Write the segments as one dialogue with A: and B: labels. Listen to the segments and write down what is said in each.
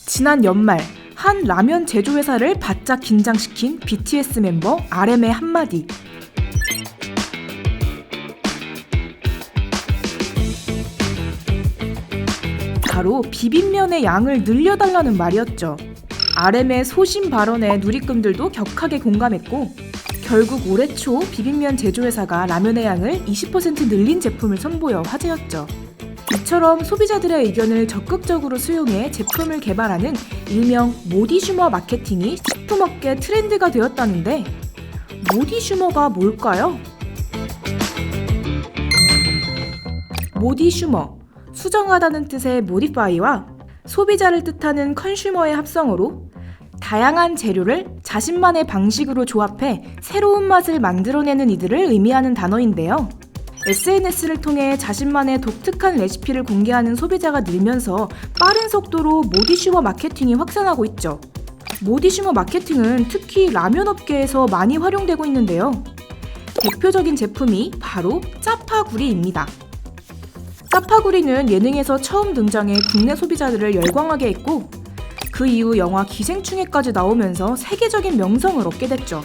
A: 지난 연말 한 라면 제조회사를 바짝 긴장시킨 BTS 멤버 RM의 한마디. 바로 비빔면의 양을 늘려달라는 말이었죠. RM의 소신 발언에 누리꾼들도 격하게 공감했고, 결국 올해 초 비빔면 제조회사가 라면의 양을 20% 늘린 제품을 선보여 화제였죠. 이처럼 소비자들의 의견을 적극적으로 수용해 제품을 개발하는 일명 모디슈머 마케팅이 식품업계 트렌드가 되었다는데, 모디슈머가 뭘까요? 모디슈머, 수정하다는 뜻의 모디파이와 소비자를 뜻하는 컨슈머의 합성어로 다양한 재료를 자신만의 방식으로 조합해 새로운 맛을 만들어내는 이들을 의미하는 단어인데요. SNS를 통해 자신만의 독특한 레시피를 공개하는 소비자가 늘면서 빠른 속도로 모디슈머 마케팅이 확산하고 있죠. 모디슈머 마케팅은 특히 라면 업계에서 많이 활용되고 있는데요. 대표적인 제품이 바로 짜파구리입니다. 짜파구리는 예능에서 처음 등장해 국내 소비자들을 열광하게 했고, 그 이후 영화 기생충에까지 나오면서 세계적인 명성을 얻게 됐죠.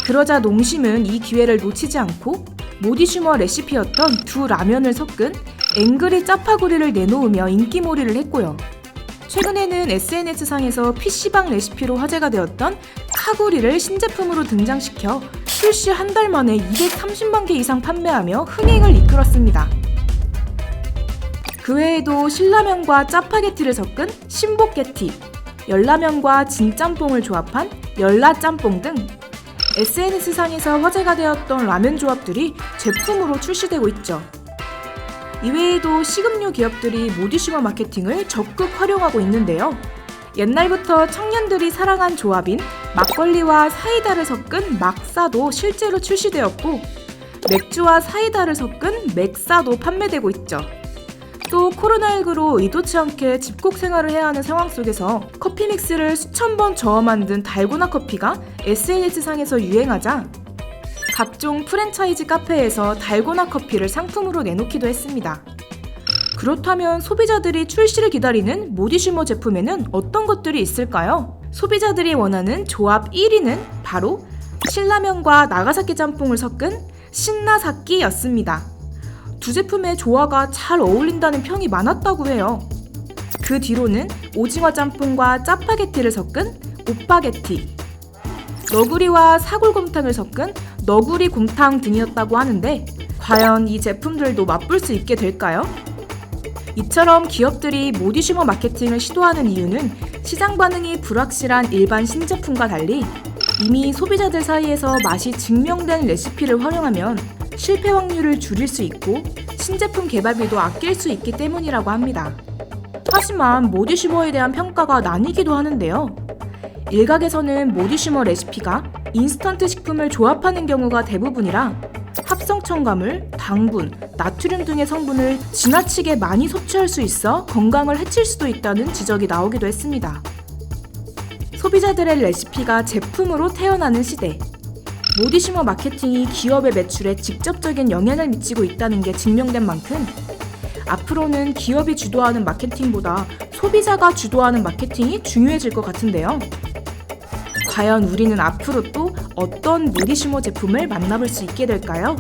A: 그러자 농심은 이 기회를 놓치지 않고 모디슈머 레시피였던 두 라면을 섞은 앵그리 짜파구리를 내놓으며 인기몰이를 했고요. 최근에는 SNS상에서 PC방 레시피로 화제가 되었던 카구리를 신제품으로 등장시켜 출시 한 달 만에 230만 개 이상 판매하며 흥행을 이끌었습니다. 그 외에도 신라면과 짜파게티를 섞은 신복게티, 열라면과 진짬뽕을 조합한 열라짬뽕 등 SNS상에서 화제가 되었던 라면 조합들이 제품으로 출시되고 있죠. 이외에도 식음료 기업들이 모디슈머 마케팅을 적극 활용하고 있는데요. 옛날부터 청년들이 사랑한 조합인 막걸리와 사이다를 섞은 막사도 실제로 출시되었고, 맥주와 사이다를 섞은 맥사도 판매되고 있죠. 또 코로나19로 의도치 않게 집콕 생활을 해야 하는 상황 속에서 커피 믹스를 수천 번 저어 만든 달고나 커피가 SNS상에서 유행하자 각종 프랜차이즈 카페에서 달고나 커피를 상품으로 내놓기도 했습니다. 그렇다면 소비자들이 출시를 기다리는 모디슈머 제품에는 어떤 것들이 있을까요? 소비자들이 원하는 조합 1위는 바로 신라면과 나가사키 짬뽕을 섞은 신나사키였습니다. 두 제품의 조화가 잘 어울린다는 평이 많았다고 해요. 그 뒤로는 오징어 짬뽕과 짜파게티를 섞은 오빠게티, 너구리와 사골곰탕을 섞은 너구리곰탕 등이었다고 하는데, 과연 이 제품들도 맛볼 수 있게 될까요? 이처럼 기업들이 모디슈머 마케팅을 시도하는 이유는 시장 반응이 불확실한 일반 신제품과 달리 이미 소비자들 사이에서 맛이 증명된 레시피를 활용하면 실패 확률을 줄일 수 있고 신제품 개발비도 아낄 수 있기 때문이라고 합니다. 하지만 모디슈머에 대한 평가가 나뉘기도 하는데요. 일각에서는 모디슈머 레시피가 인스턴트 식품을 조합하는 경우가 대부분이라 합성 첨가물, 당분, 나트륨 등의 성분을 지나치게 많이 섭취할 수 있어 건강을 해칠 수도 있다는 지적이 나오기도 했습니다. 소비자들의 레시피가 제품으로 태어나는 시대, 모디슈머 마케팅이 기업의 매출에 직접적인 영향을 미치고 있다는 게 증명된 만큼 앞으로는 기업이 주도하는 마케팅보다 소비자가 주도하는 마케팅이 중요해질 것 같은데요. 과연 우리는 앞으로 또 어떤 모디슈머 제품을 만나볼 수 있게 될까요?